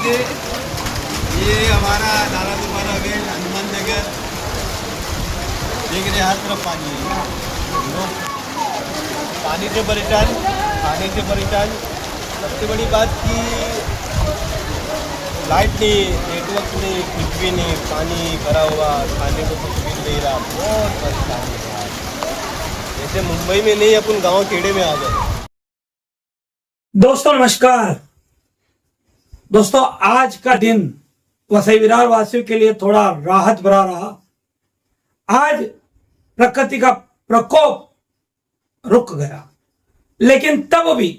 थे। ये हमारा नाला तुम्हारा वेल हनुमान नगर देख रहे, हर तरफ पानी है। लोग पानी से परेशान, खाने से परेशान। सबसे बड़ी बात कि लाइट नहीं, नेटवर्क नहीं, कुछ भी नहीं, पानी भरा हुआ, खाने को कुछ भी नहीं रहा। बहुत परेशान है। जैसे मुंबई में नहीं, अपन गांव खेड़े में आ गए। दोस्तों नमस्कार। दोस्तों आज का दिन वसई विरार वासियों के लिए थोड़ा राहत भरा रहा। आज प्रकृति का प्रकोप रुक गया, लेकिन तब भी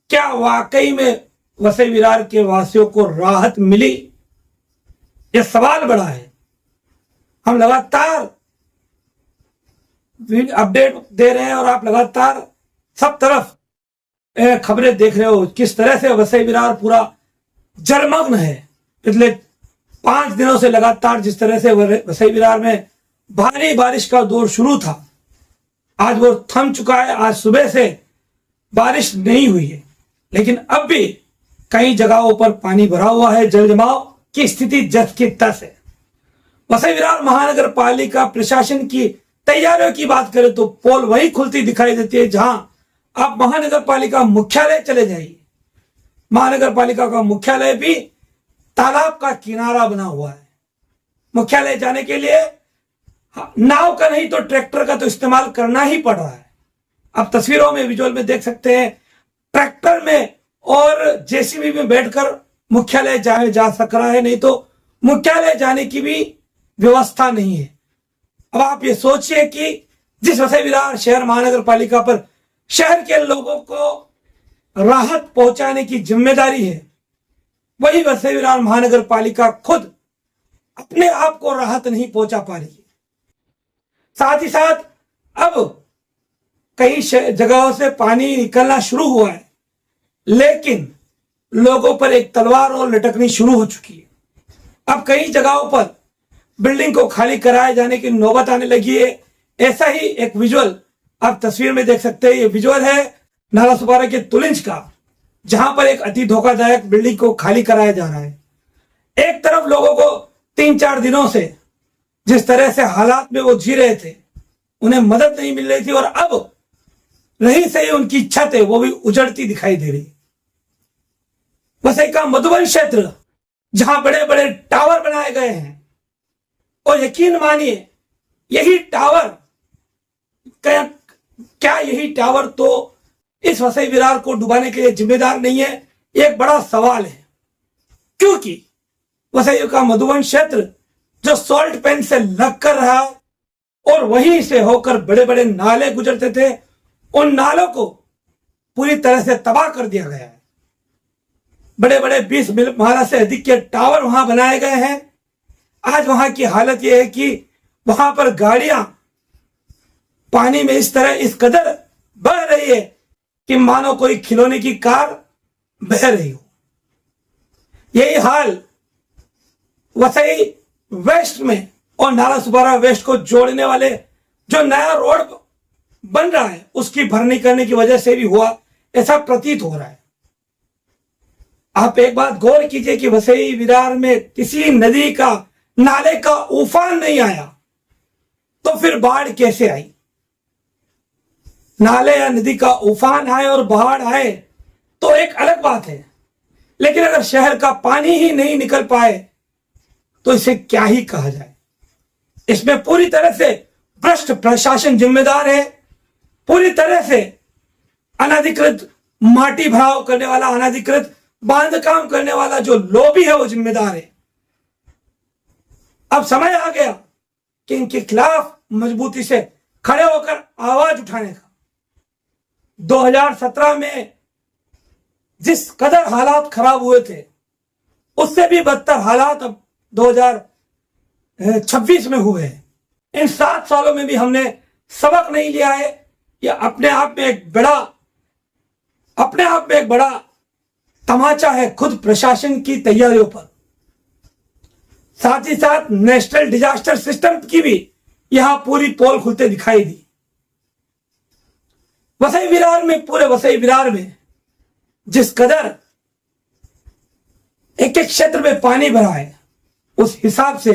क्या वाकई में वसई विरार के वासियों को राहत मिली? यह सवाल बड़ा है। हम लगातार अपडेट दे रहे हैं और आप लगातार सब तरफ खबरें देख रहे हो किस तरह से वसई विरार पूरा जलमग्न है। पिछले 5 दिनों से लगातार जिस तरह से वसई विरार में भारी बारिश का दौर शुरू था, आज वो थम चुका है। आज सुबह से बारिश नहीं हुई है, लेकिन अब भी कई जगहों पर पानी भरा हुआ है। जल जमाव की स्थिति जस की तस है। वसई विरार महानगर पालिका प्रशासन की तैयारियों की बात करें तो पोल वही खुलती दिखाई देती है जहां आप महानगर पालिका मुख्यालय चले जाइए। महानगर पालिका का मुख्यालय भी तालाब का किनारा बना हुआ है। मुख्यालय जाने के लिए नाव का नहीं तो ट्रैक्टर का तो इस्तेमाल करना ही पड़ रहा है। आप तस्वीरों में विजुअल में देख सकते हैं, ट्रैक्टर में और जेसीबी में बैठकर मुख्यालय जा सक रहा है, नहीं तो मुख्यालय जाने की भी व्यवस्था नहीं है। अब आप ये सोचिए कि जिस वसई विरार शहर महानगर पालिका पर शहर के लोगों को राहत पहुंचाने की जिम्मेदारी है, वही वसई विरार महानगर पालिका खुद अपने आप को राहत नहीं पहुंचा पा रही है। साथ ही साथ अब कई जगहों से पानी निकलना शुरू हुआ है, लेकिन लोगों पर एक तलवार और लटकनी शुरू हो चुकी है। अब कई जगहों पर बिल्डिंग को खाली कराए जाने की नौबत आने लगी है। ऐसा ही एक विजुअल आप तस्वीर में देख सकते हैं। ये विजुअल है नाला सुपारा के तुलिंज का, जहां पर एक अति धोखादायक बिल्डिंग को खाली कराया जा रहा है। एक तरफ लोगों को 3-4 दिनों से जिस तरह से हालात में वो जी रहे थे, उन्हें मदद नहीं मिल रही थी, और अब रही से ही उनकी छत है वो भी उजड़ती दिखाई दे रही। वसई का मधुबन क्षेत्र जहां बड़े बड़े टावर बनाए गए हैं, और यकीन मानिए यही टावर क्या यही टावर तो इस वसई विरार को डुबाने के लिए जिम्मेदार नहीं है? एक बड़ा सवाल है, क्योंकि वसई का मधुबन क्षेत्र जो सॉल्ट पेन से लग कर रहा और वहीं से होकर बड़े बड़े नाले गुजरते थे, उन नालों को पूरी तरह से तबाह कर दिया गया है। बड़े बड़े 20 माला से अधिक के टावर वहां बनाए गए हैं। आज वहां की हालत यह है कि वहां पर गाड़ियां पानी में इस तरह इस कदर बह रही है कि मानो कोई खिलौने की कार बह रही हो। यही हाल वसई वेस्ट में और नाला सुपारा वेस्ट को जोड़ने वाले जो नया रोड बन रहा है उसकी भरनी करने की वजह से भी हुआ, ऐसा प्रतीत हो रहा है। आप एक बात गौर कीजिए कि वसई विरार में किसी नदी का नाले का उफान नहीं आया, तो फिर बाढ़ कैसे आई? नाले या नदी का उफान आए और बाढ़ आए तो एक अलग बात है, लेकिन अगर शहर का पानी ही नहीं निकल पाए तो इसे क्या ही कहा जाए। इसमें पूरी तरह से भ्रष्ट प्रशासन जिम्मेदार है। पूरी तरह से अनाधिकृत माटी भराव करने वाला, अनाधिकृत बांध काम करने वाला जो लॉबी है वो जिम्मेदार है। अब समय आ गया कि इनके खिलाफ मजबूती से खड़े होकर आवाज उठाने का। 2017 में जिस कदर हालात खराब हुए थे, उससे भी बदतर हालात अब 2026 में हुए हैं। इन 7 सालों में भी हमने सबक नहीं लिया है। यह अपने आप में एक बड़ा तमाचा है खुद प्रशासन की तैयारियों पर। साथ ही साथ नेशनल डिजास्टर सिस्टम की भी यहां पूरी पोल खुलते दिखाई दी। वसई विरार में, पूरे वसई विरार में जिस कदर एक एक क्षेत्र में पानी भरा है। उस हिसाब से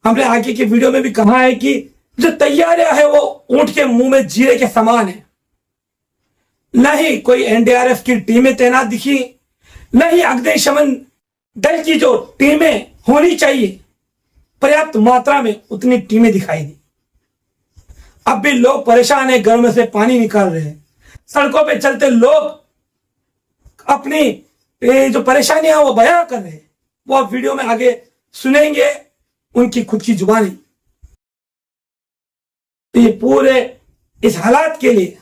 हमने आगे की वीडियो में भी कहा है कि जो तैयारियां है वो ऊंट के मुंह में जीरे के समान है। न ही कोई एनडीआरएफ की टीमें तैनात दिखी, न ही अग्निशमन दल की जो टीमें होनी चाहिए पर्याप्त मात्रा में उतनी टीमें दिखाई दी। अब भी लोग परेशान हैं, घरों में से पानी निकाल रहे हैं। सड़कों पे चलते लोग अपनी जो परेशानियां वो बयां कर रहे हैं, वो आप वीडियो में आगे सुनेंगे उनकी खुद की जुबानी। तो ये पूरे इस हालात के लिए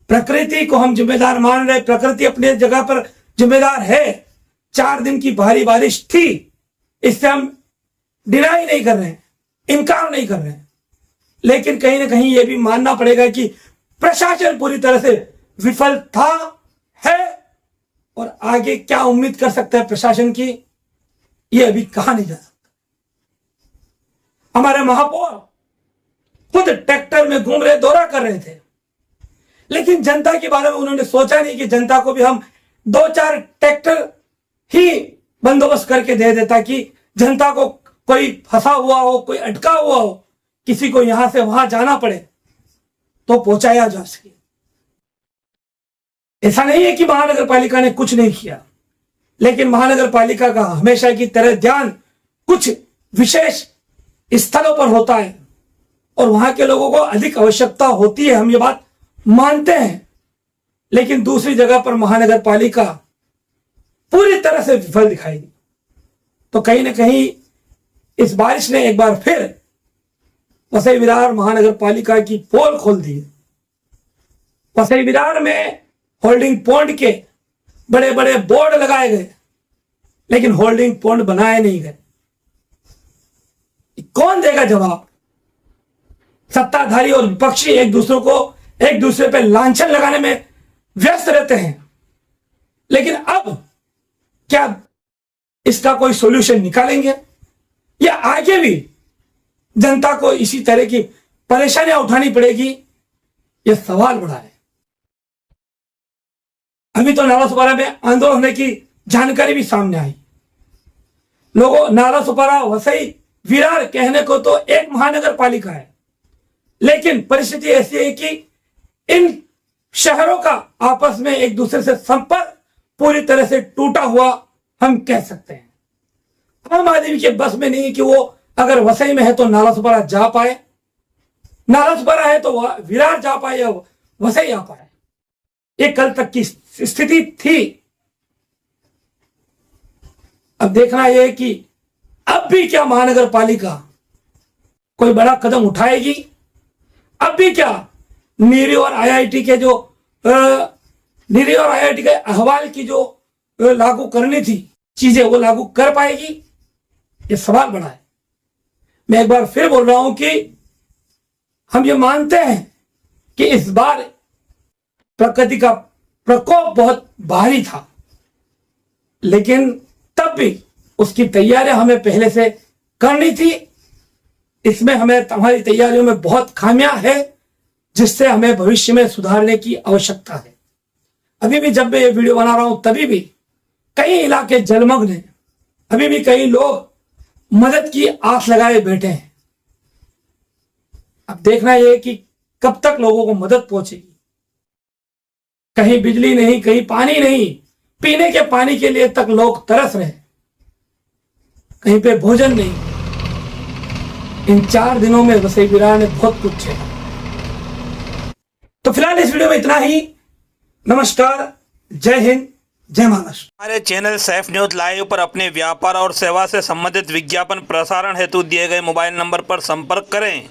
प्रकृति को हम जिम्मेदार मान रहे। प्रकृति अपने जगह पर जिम्मेदार है। 4 दिन की भारी बारिश थी, इससे हम डिनाई नहीं कर रहे हैं, इनकार नहीं कर रहे हैं, लेकिन कहीं ना कहीं यह भी मानना पड़ेगा कि प्रशासन पूरी तरह से विफल था, है, और आगे क्या उम्मीद कर सकता है प्रशासन की, यह अभी कहा नहीं जा सकता। हमारे महापौर खुद ट्रैक्टर में घूम रहे, दौरा कर रहे थे, लेकिन जनता के बारे में उन्होंने सोचा नहीं कि जनता को भी हम 2-4 ट्रैक्टर ही बंदोबस्त करके दे देता कि जनता को कोई फंसा हुआ हो, कोई अटका हुआ हो, किसी को यहां से वहां जाना पड़े तो पहुंचाया जा सके। ऐसा नहीं है कि महानगर पालिका ने कुछ नहीं किया, लेकिन महानगर पालिका का हमेशा की तरह ध्यान कुछ विशेष स्थलों पर होता है और वहां के लोगों को अधिक आवश्यकता होती है, हम ये बात मानते हैं, लेकिन दूसरी जगह पर महानगर पालिका पूरी तरह से विफल दिखाई दी। तो कहीं ना कहीं इस बारिश ने एक बार फिर वसई विरार महानगर पालिका की पोल खोल दी है। वसई विरार में होल्डिंग पॉइंट के बड़े बड़े बोर्ड लगाए गए, लेकिन होल्डिंग पॉइंट बनाए नहीं गए। कौन देगा जवाब? सत्ताधारी और विपक्षी एक दूसरे पे लांछन लगाने में व्यस्त रहते हैं, लेकिन अब क्या इसका कोई सॉल्यूशन निकालेंगे या आगे भी जनता को इसी तरह की परेशानियां उठानी पड़ेगी? यह सवाल बड़ा है। अभी तो नाला सुपारा में आंदोलन होने की जानकारी भी सामने आई। लोगों, नाला सुपारा वसई विरार कहने को तो एक महानगर पालिका है, लेकिन परिस्थिति ऐसी है कि इन शहरों का आपस में एक दूसरे से संपर्क पूरी तरह से टूटा हुआ हम कह सकते हैं। आम आदमी के बस में नहीं कि वो अगर वसई में है तो नाला सुपारा जा पाए, नाला सुपारा है तो विरार जा पाए या वसई आ पाए। ये कल तक की स्थिति थी। अब देखना यह है कि अब भी क्या महानगर पालिका कोई बड़ा कदम उठाएगी? अब भी क्या नीरी और आईआईटी के अहवाल की जो लागू करनी थी चीजें वो लागू कर पाएगी? ये सवाल बड़ा है। मैं एक बार फिर बोल रहा हूं कि हम ये मानते हैं कि इस बार प्रकृति का प्रकोप बहुत भारी था, लेकिन तब भी उसकी तैयारियां हमें पहले से करनी थी। इसमें हमारी तैयारियों में बहुत खामियां है, जिससे हमें भविष्य में सुधारने की आवश्यकता है। अभी भी जब मैं ये वीडियो बना रहा हूं तभी भी कई इलाके जलमग्न हैं, अभी भी कई लोग मदद की आस लगाए बैठे हैं। अब देखना यह है कि कब तक लोगों को मदद पहुंचेगी। कहीं बिजली नहीं, कहीं पानी नहीं, पीने के पानी के लिए तक लोग तरस रहे, कहीं पे भोजन नहीं। इन 4 दिनों में वसई विरार ने बहुत कुछ है। तो फिलहाल इस वीडियो में इतना ही। नमस्कार, जय हिंद, जय महाराष्ट्र। हमारे चैनल सैफ न्यूज लाइव पर अपने व्यापार और सेवा से संबंधित विज्ञापन प्रसारण हेतु दिए गए मोबाइल नंबर पर संपर्क करें।